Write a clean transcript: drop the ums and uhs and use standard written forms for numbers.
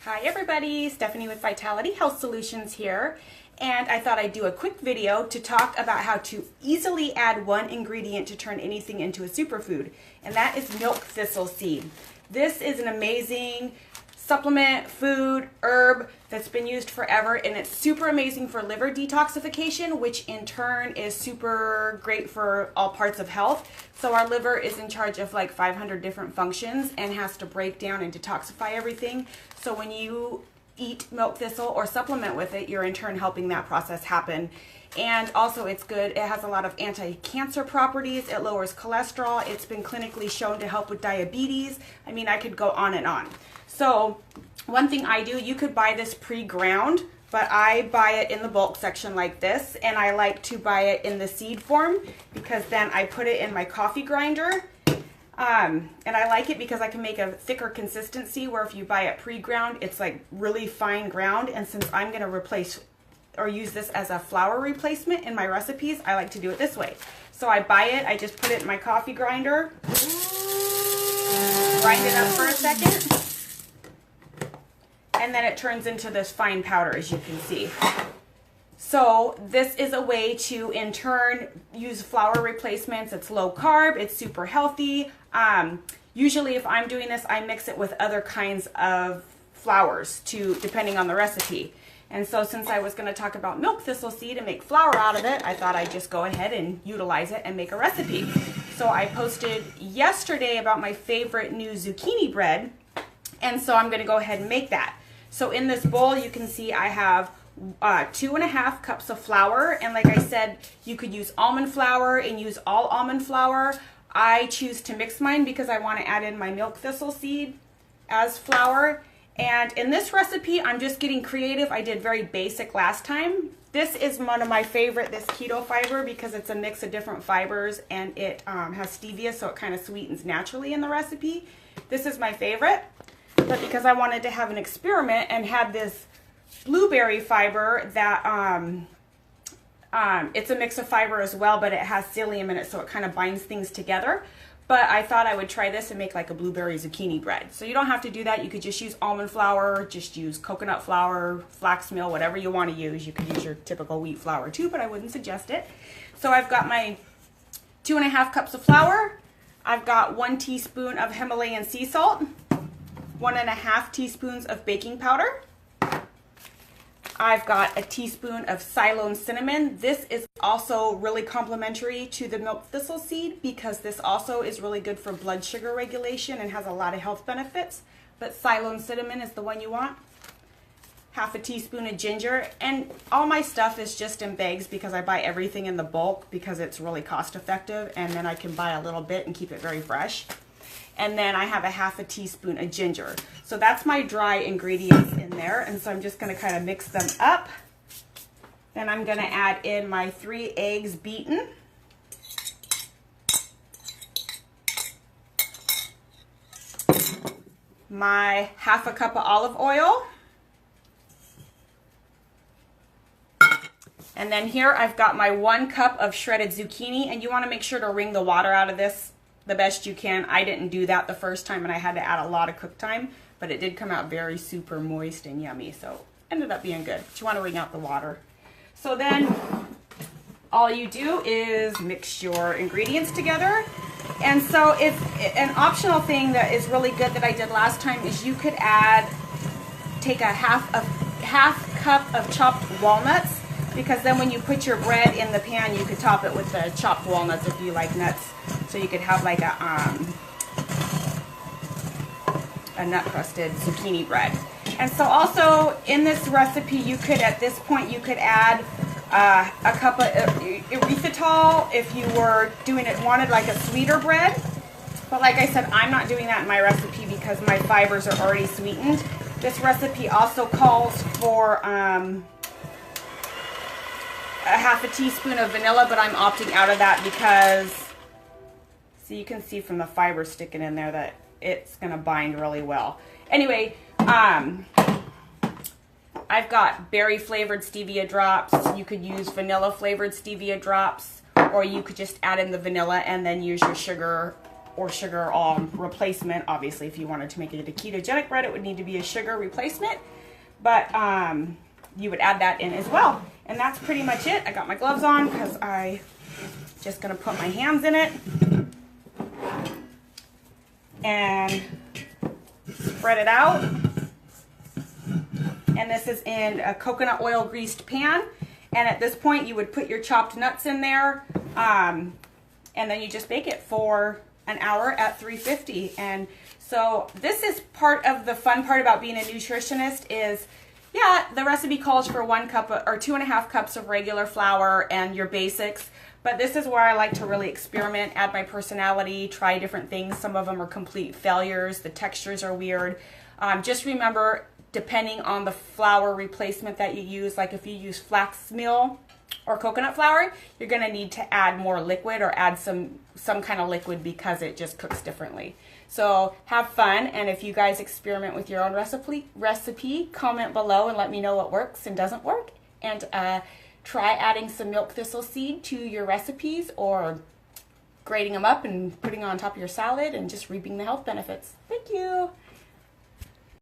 Hi everybody, Stephanie with Vitality Health Solutions here, and I thought I'd do a quick video to talk about how to easily add one ingredient to turn anything into a superfood, and that is milk thistle seed. This is an amazing supplement, food, herb that's been used forever, and it's super amazing for liver detoxification, which in turn is super great for all parts of health. So our liver is in charge of like 500 different functions and has to break down and detoxify everything. So when you eat milk thistle or supplement with it, you're in turn helping that process happen. And also it's good, it has a lot of anti-cancer properties, it lowers cholesterol, it's been clinically shown to help with diabetes. I mean, I could go on and on. So one thing I do, you could buy this pre-ground, but I buy it in the bulk section like this, and I like to buy it in the seed form because then I put it in my coffee grinder. And I like it because I can make a thicker consistency, where if you buy it pre-ground, it's like really fine ground. And since I'm going to replace or use this as a flour replacement in my recipes, I like to do it this way. So I buy it, I just put it in my coffee grinder, grind it up for a second, and then it turns into this fine powder, as you can see. So this is a way to, in turn, use flour replacements. It's low carb, it's super healthy. Usually if I'm doing this, I mix it with other kinds of flours depending on the recipe. And so since I was going to talk about milk thistle seed and make flour out of it, I thought I'd just go ahead and utilize it and make a recipe. So I posted yesterday about my favorite new zucchini bread, and so I'm going to go ahead and make that. So in this bowl, you can see I have 2.5 cups of flour, and like I said, you could use almond flour and use all almond flour. I choose to mix mine because I want to add in my milk thistle seed as flour. And in this recipe, I'm just getting creative. I did very basic last time. This is one of my favorite, this keto fiber, because it's a mix of different fibers, and it has stevia, so it kind of sweetens naturally in the recipe. This is my favorite, but because I wanted to have an experiment and had this blueberry fiber that it's a mix of fiber as well, but it has psyllium in it, so it kind of binds things together. But I thought I would try this and make like a blueberry zucchini bread. So you don't have to do that. You could just use almond flour, just use coconut flour, flax meal, whatever you want to use. You could use your typical wheat flour too, but I wouldn't suggest it. So I've got my 2.5 cups of flour. I've got 1 teaspoon of Himalayan sea salt, 1.5 teaspoons of baking powder. I've got a teaspoon of Ceylon cinnamon. This is also really complementary to the milk thistle seed because this also is really good for blood sugar regulation and has a lot of health benefits. But Ceylon cinnamon is the one you want. Half a teaspoon of ginger. And all my stuff is just in bags because I buy everything in the bulk because it's really cost effective, and then I can buy a little bit and keep it very fresh. And then I have a half a teaspoon of ginger. So that's my dry ingredients in there. And so I'm just going to kind of mix them up. Then I'm going to add in my 3 eggs beaten. My half a cup of olive oil. And then here I've got my 1 cup of shredded zucchini. And you want to make sure to wring the water out of this the best you can. I didn't do that the first time, and I had to add a lot of cook time, but it did come out very super moist and yummy, so ended up being good. But you want to wring out the water. So then all you do is mix your ingredients together. And so if an optional thing that is really good that I did last time is you could take a half cup of chopped walnuts, because then when you put your bread in the pan, you could top it with the chopped walnuts if you like nuts. So you could have like a nut-crusted zucchini bread. And so also in this recipe, you could, at this point, you could add a cup of erythritol if you were wanted like a sweeter bread. But like I said, I'm not doing that in my recipe because my fibers are already sweetened. This recipe also calls for a half a teaspoon of vanilla, but I'm opting out of that because, so you can see from the fiber sticking in there that it's going to bind really well. Anyway, I've got berry flavored stevia drops. You could use vanilla flavored stevia drops, or you could just add in the vanilla and then use your sugar or sugar replacement. Obviously, if you wanted to make it a ketogenic bread, it would need to be a sugar replacement, but you would add that in as well. And that's pretty much it. I got my gloves on because I just gonna put my hands in it and spread it out. And this is in a coconut oil greased pan. And at this point, you would put your chopped nuts in there, and then you just bake it for an hour at 350. And so this is part of the fun part about being a nutritionist is, yeah, the recipe calls for 1 cup or 2.5 cups of regular flour and your basics. But this is where I like to really experiment, add my personality, try different things. Some of them are complete failures. The textures are weird. Just remember, depending on the flour replacement that you use, like if you use flax meal or coconut flour, you're gonna need to add more liquid or add some kind of liquid because it just cooks differently. So have fun, and if you guys experiment with your own recipe, comment below and let me know what works and doesn't work. And try adding some milk thistle seed to your recipes, or grating them up and putting on top of your salad and just reaping the health benefits. Thank you.